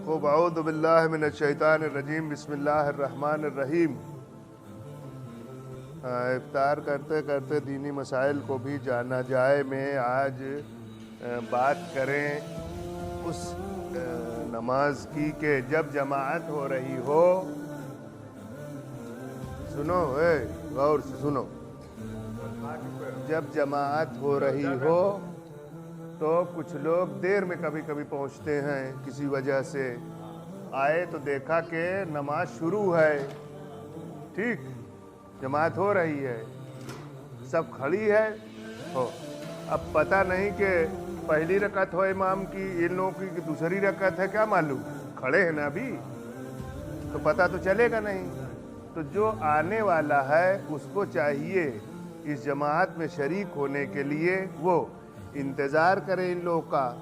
خوب اعوذ باللہ من الشیطان الرجیم بسم اللہ الرحمن الرحیم۔ افطار کرتے کرتے دینی مسائل کو بھی جانا جائے میں آج بات کریں اس نماز کی کہ جب جماعت ہو رہی ہو، سنو غور سے سنو، جب جماعت ہو رہی ہو تو کچھ لوگ دیر میں کبھی کبھی پہنچتے ہیں، کسی وجہ سے آئے تو دیکھا کہ نماز شروع ہے، ٹھیک، جماعت ہو رہی ہے، سب کھڑی ہے ہو، اب پتہ نہیں کہ پہلی رکعت ہو امام کی، ان لوگوں کی کہ دوسری رکعت ہے، کیا معلوم، کھڑے ہیں نا ابھی تو پتہ تو چلے گا نہیں۔ تو جو آنے والا ہے اس کو چاہیے اس جماعت میں شریک ہونے کے لیے وہ انتظار کرے ان لوگوں کا،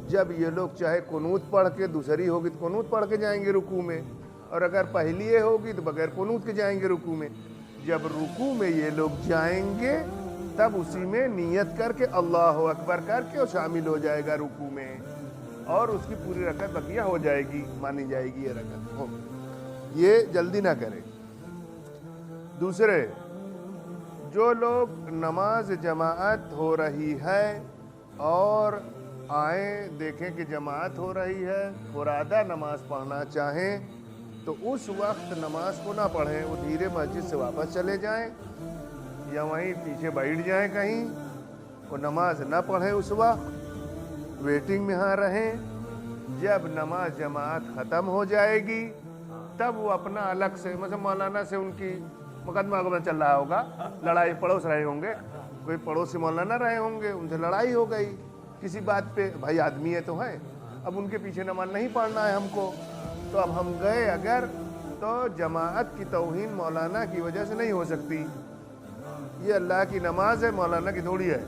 جب یہ لوگ چاہے قنوت پڑھ کے، دوسری ہوگی تو قنوت پڑھ کے جائیں گے رکوع میں، اور اگر پہلی ہوگی تو بغیر قنوت کے جائیں گے رکوع میں۔ جب رکوع میں یہ لوگ جائیں گے تب اسی میں نیت کر کے اللہ اکبر کر کے اور شامل ہو جائے گا رکوع میں، اور اس کی پوری رکعت بقیہ ہو جائے گی، مانی جائے گی یہ رکعت ہو۔ یہ جلدی نہ کرے۔ دوسرے، جو لوگ نماز جماعت ہو رہی ہے اور آئیں دیکھیں کہ جماعت ہو رہی ہے، فرادہ نماز پڑھنا چاہیں تو اس وقت نماز کو نہ پڑھیں، وہ دھیرے مسجد سے واپس چلے جائیں یا وہیں پیچھے بیٹھ جائیں کہیں، وہ نماز نہ پڑھیں، اس وقت ویٹنگ میں ہاں رہیں۔ جب نماز جماعت ختم ہو جائے گی تب وہ اپنا الگ سے، مثلا مولانا سے ان کی مقدمہ چل رہا ہوگا، لڑائی پڑوس رہے ہوں گے، کوئی پڑوسی مولانا رہے ہوں گے، ان سے لڑائی ہو گئی کسی بات پہ، بھائی آدمی ہے تو ہیں، اب ان کے پیچھے نماز نہیں پڑھنا ہے ہم کو، تو اب ہم گئے اگر تو جماعت کی توہین مولانا کی وجہ سے نہیں ہو سکتی، یہ اللہ کی نماز ہے، مولانا کی تھوڑی ہے،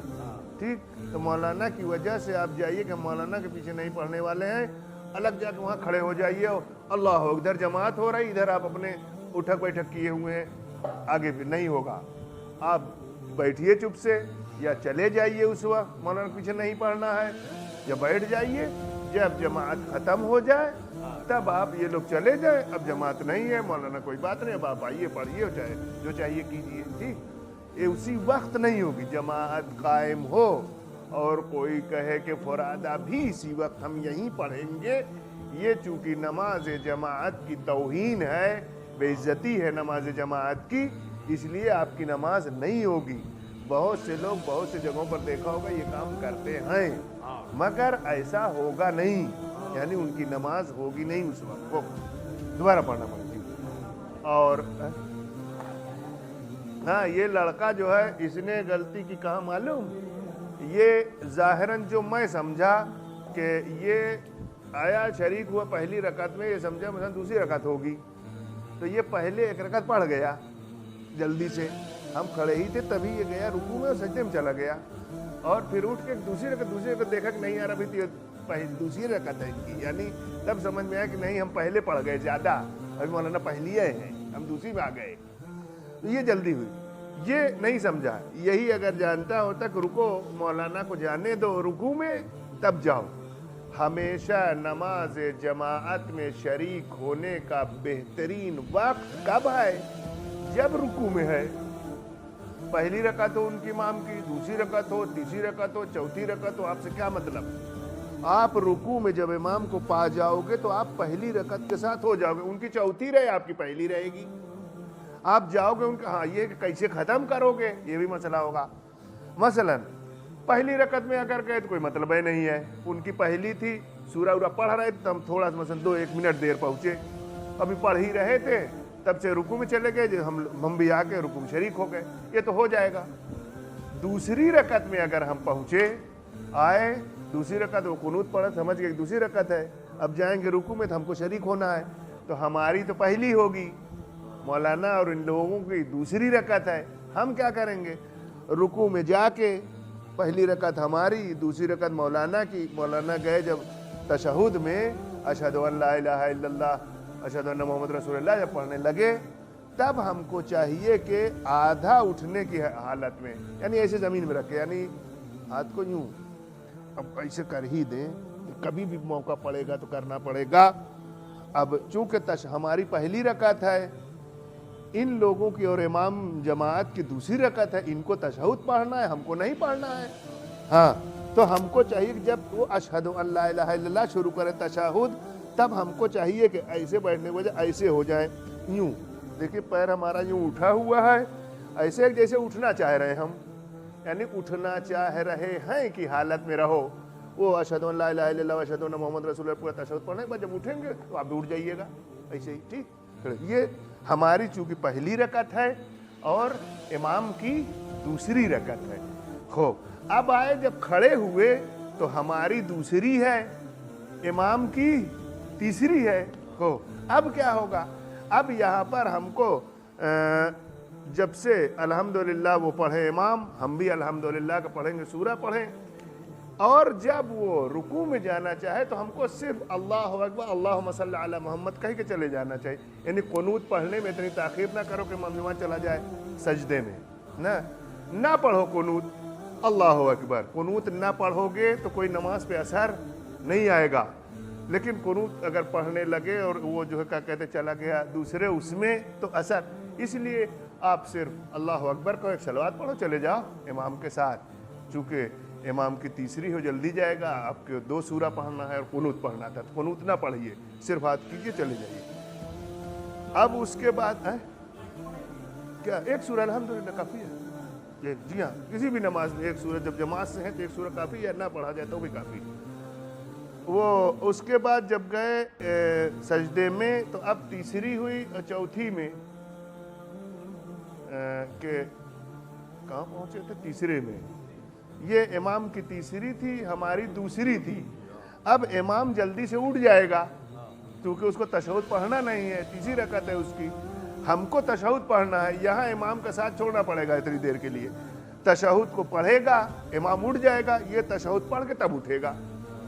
ٹھیک، تو مولانا کی وجہ سے آپ جائیے کہ مولانا کے پیچھے نہیں پڑھنے والے ہیں، الگ جا کے وہاں کھڑے ہو جائیے، اللہ ہو، ادھر جماعت ہو رہی، ادھر آپ اپنے اٹھک بیٹھک کیے ہوئے ہیں، آگے پھر نہیں ہوگا، آپ بیٹھیے چپ سے یا چلے جائیے اس وقت، مولانا پیچھے نہیں پڑھنا ہے، یا بیٹھ جائیے، جب جماعت ختم ہو جائے تب آپ یہ لوگ چلے جائیں، اب جماعت نہیں ہے، مولانا کوئی بات نہیں، اب آپ آئیے پڑھیے، چاہے جو چاہیے کیجیے، ٹھیک، یہ اسی وقت نہیں ہوگی، جماعت قائم ہو اور کوئی کہے کہ فرادہ بھی اسی وقت ہم یہیں پڑھیں گے، یہ چونکہ نماز جماعت کی توہین ہے، بے عزتی ہے نماز جماعت کی، اس لیے آپ کی نماز نہیں ہوگی۔ بہت سے لوگ بہت سے جگہوں پر دیکھا ہوگا یہ کام کرتے ہیں، مگر ایسا ہوگا نہیں، یعنی ان کی نماز ہوگی نہیں اس وقت کو، دوبارہ پڑھنا پڑے گی۔ اور ہاں، یہ لڑکا جو ہے اس نے غلطی کی کہا معلوم، یہ ظاہراً جو میں سمجھا کہ یہ آیا شریک ہوا پہلی رکعت میں، یہ سمجھا مثلا دوسری رکعت ہوگی، تو یہ پہلے ایک رکعت پڑھ گیا جلدی سے، ہم کھڑے ہی تھے تبھی یہ گیا رکوع میں اور سجدے میں چلا گیا، اور پھر اٹھ کے دوسری رکعت دیکھا کہ نہیں یار ابھی دوسری رکعت ہے ان کی، یعنی تب سمجھ میں آیا کہ نہیں ہم پہلے پڑھ گئے زیادہ، ابھی مولانا پہلی ہیں، ہم دوسری میں آ گئے، تو یہ جلدی ہوئی، یہ نہیں سمجھا۔ یہی اگر جانتا ہوتا کہ رکو مولانا کو جانے دو رکوع میں تب جاؤ۔ ہمیشہ نماز جماعت میں شریک ہونے کا بہترین وقت کب ہے؟ جب رکوع میں ہے، پہلی رکعت ہو ان کی امام کی، دوسری رکعت ہو، تیسری رکعت ہو، چوتھی رکعت ہو، آپ سے کیا مطلب؟ آپ رکوع میں جب امام کو پا جاؤ گے تو آپ پہلی رکعت کے ساتھ ہو جاؤ گے، ان کی چوتھی رہے آپ کی پہلی رہے گی، آپ جاؤ گے ان کا، ہاں یہ کیسے ختم کرو گے یہ بھی مسئلہ ہوگا۔ مثلاً پہلی رکعت میں اگر کہے تو کوئی مطلب ہی نہیں ہے، ان کی پہلی تھی، سورہ اورہ پڑھ رہے تھے، ہم تھوڑا سا مثلاً 2-1 منٹ دیر پہنچے، ابھی پڑھ ہی رہے تھے، تب سے رکوع میں چلے گئے، جو ہم بھی آ کے رکوع میں شریک ہو گئے، یہ تو ہو جائے گا۔ دوسری رکعت میں اگر ہم پہنچے، آئے دوسری رکعت، وہ قنوت پڑھا، سمجھ گئے دوسری رکعت ہے، اب جائیں گے رکوع میں تو ہم کو شریک ہونا ہے، تو ہماری تو پہلی ہوگی، مولانا اور ان لوگوں کی دوسری رکعت ہے، ہم کیا کریں گے؟ رکوع میں جا کے پہلی رکعت ہماری، دوسری رکعت مولانا کی، مولانا گئے جب تشہد میں اشہد ان لا الہ الا اللہ اشہد ان محمد رسول اللہ جب پڑھنے لگے، تب ہم کو چاہیے کہ آدھا اٹھنے کی حالت میں، یعنی ایسے زمین میں رکھے، یعنی ہاتھ کو یوں اب ایسے کر ہی دیں، کبھی بھی موقع پڑے گا تو کرنا پڑے گا، اب چونکہ ہماری پہلی رکعت ہے، ان لوگوں کی اور امام جماعت کی دوسری رکعت ہے، ان کو تشہد پڑھنا ہے، ہم کو نہیں پڑھنا ہے. ہاں تو ہم کو چاہیے کہ جب وہ اشہد ان لا الہ الا اللہ شروع کرے تشہد، تب ہم کو چاہیے کہ ایسے بیٹھنے کی وجہ ایسے ہو جائیں، یوں دیکھیے پیر ہمارا یوں اٹھا ہوا ہے، ایسے جیسے اٹھنا چاہ رہے ہیں ہم، یعنی اٹھنا چاہ رہے ہیں کی حالت میں رہو. وہ اشہد ان لا الہ الا اللہ اشہد ان محمد رسول اللہ پورا تشہد پڑھنے کے بعد جب اٹھیں گے تو آپ بھی اٹھ جائیے گا ایسے ہی. ٹھیک، یہ ہماری چونکہ پہلی رکعت ہے اور امام کی دوسری رکعت ہے. خوب اب آئے جب کھڑے ہوئے تو ہماری دوسری ہے، امام کی تیسری ہے. خوب اب کیا ہوگا؟ اب یہاں پر ہم کو جب سے الحمدللہ وہ پڑھے امام، ہم بھی الحمدللہ کا پڑھیں گے، سورہ پڑھیں، اور جب وہ رکوع میں جانا چاہے تو ہم کو صرف اللہ اکبر اللہم صلی علی محمد کہہ کے چلے جانا چاہیے. یعنی قنوت پڑھنے میں اتنی تاخیر نہ کرو کہ ممنوع چلا جائے سجدے میں، نہ پڑھو قنوت. اللہ اکبر قنوت نہ پڑھو گے تو کوئی نماز پہ اثر نہیں آئے گا، لیکن قنوت اگر پڑھنے لگے اور وہ جو ہے کیا کہتے چلا گیا دوسرے اس میں تو اثر. اس لیے آپ صرف اللہ اکبر کو ایک صلوات پڑھو، چلے جاؤ امام کے ساتھ. چونکہ امام کی تیسری ہو جلدی جائے گا، آپ کے 2 سورہ پڑھنا ہے اور قنوت پڑھنا تھا، تو قنوت نہ پڑھیے، صرف ہاتھ کیجئے چلے جائیے. اب اس کے بعد کیا ایک سورہ الحمدللہ کافی ہے؟ جی ہاں، کسی بھی نماز میں ایک سورہ، جب جماعت سے ہے تو ایک سورہ کافی ہے، نہ پڑھا جائے تو بھی کافی. وہ اس کے بعد جب گئے سجدے میں تو اب تیسری ہوئی اور چوتھی میں کہ کہاں پہنچے تھے؟ تیسرے میں. یہ امام کی تیسری تھی، ہماری دوسری تھی. اب امام جلدی سے اٹھ جائے گا کیونکہ اس کو تشہد پڑھنا نہیں ہے، تیسری رکعت ہے اس کی، ہم کو تشہد پڑھنا ہے. یہاں امام کا ساتھ چھوڑنا پڑے گا اتنی دیر کے لیے. تشہد کو پڑھے گا، امام اٹھ جائے گا، یہ تشہد پڑھ کے تب اٹھے گا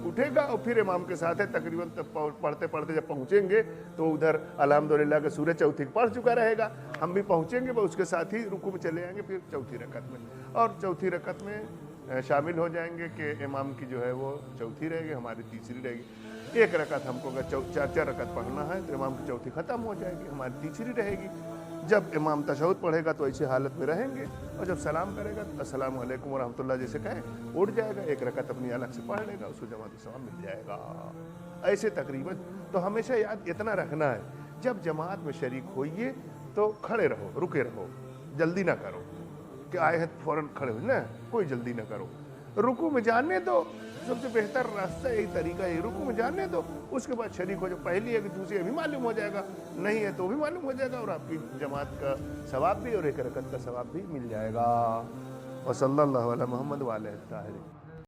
اور پھر امام کے ساتھ ہے. تقریباً پڑھتے پڑھتے جب پہنچیں گے تو ادھر الحمدللہ کا سورہ چوتھی پڑھ چکا رہے گا، ہم بھی پہنچیں گے اس کے ساتھ ہی رکوع میں چلے آئیں گے، پھر چوتھی رکعت میں، اور چوتھی رکعت میں شامل ہو جائیں گے کہ امام کی جو ہے وہ چوتھی رہے گی، ہماری تیسری رہے گی. ایک رکعت ہم کو اگر 4 رکعت پڑھنا ہے تو امام کی چوتھی ختم ہو جائے گی، ہماری تیسری رہے گی. جب امام تشہد پڑھے گا تو ایسی حالت میں رہیں گے، اور جب سلام کرے گا تو السلام علیکم ورحمۃ اللہ جیسے کہیں اٹھ جائے گا، ایک رکعت اپنی الگ سے پڑھ لے گا، اس کو جماعت ثواب مل جائے گا. ایسے تقریباً. تو ہمیشہ یاد اتنا رکھنا ہے، جب جماعت میں شریک ہوئیے تو کھڑے رہو، رکے رہو، جلدی نہ کرو کہ آئے ہیں فوراً کھڑے ہوئے، نہ کوئی جلدی نہ کرو. رکوع میں جانے دو، سب سے بہتر راستہ یہی طریقہ ہے، رکوع میں جانے دو، اس کے بعد شریک ہو جاؤ. پہلی ہے کہ دوسری ابھی معلوم ہو جائے گا، نہیں ہے تو بھی معلوم ہو جائے گا، اور آپ کی جماعت کا ثواب بھی اور ایک رکعت کا ثواب بھی مل جائے گا. وصلی اللہ علی محمد وعلی الطاہرین.